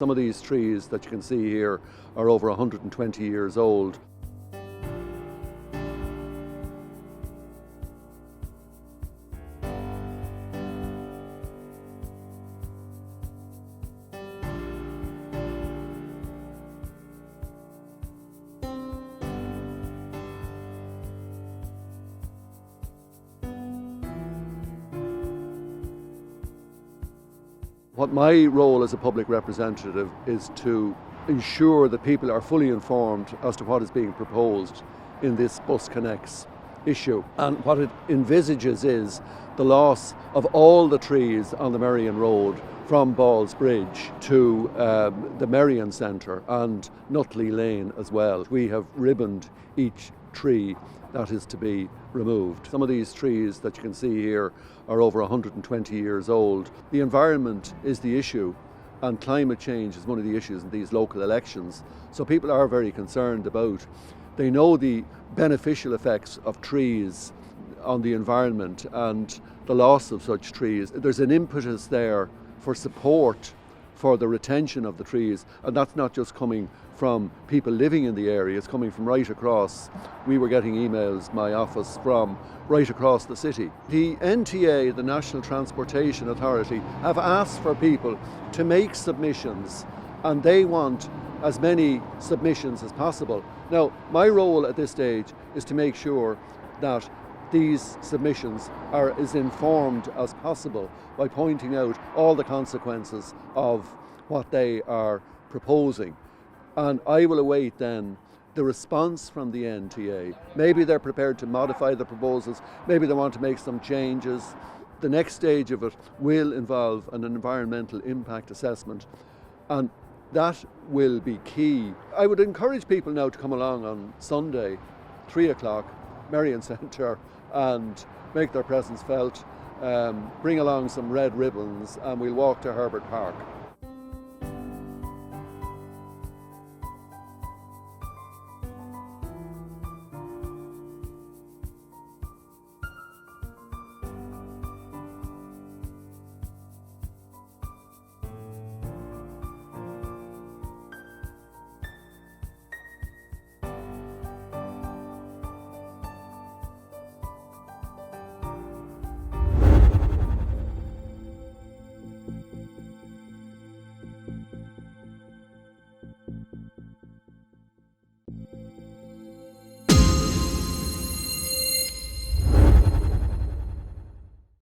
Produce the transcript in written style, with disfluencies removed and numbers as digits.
Some of these trees that you can see here are over 120 years old. What my role as a public representative is to ensure that people are fully informed as to what is being proposed in this BusConnects issue. And what it envisages is the loss of all the trees on the Merrion Road from Ballsbridge to the Merrion Centre and Nutley Lane as well. We have ribboned each tree that is to be removed. Some of these trees that you can see here are over 120 years old. The environment is the issue, and climate change is one of the issues in these local elections. So people are very concerned about. They know the beneficial effects of trees on the environment and the loss of such trees. There's an impetus there for support for the retention of the trees, and that's not just coming from people living in the area, it's coming from right across. We were getting emails, my office, from right across the city. The NTA, the National Transportation Authority, have asked for people to make submissions, and they want as many submissions as possible. Now, my role at this stage is to make sure that these submissions are as informed as possible by pointing out all the consequences of what they are proposing. And I will await then the response from the NTA. Maybe they're prepared to modify the proposals, maybe they want to make some changes. The next stage of it will involve an environmental impact assessment, and that will be key. I would encourage people now to come along on Sunday, 3 o'clock, Merrion Centre, and make their presence felt. Bring along some red ribbons and we'll walk to Herbert Park.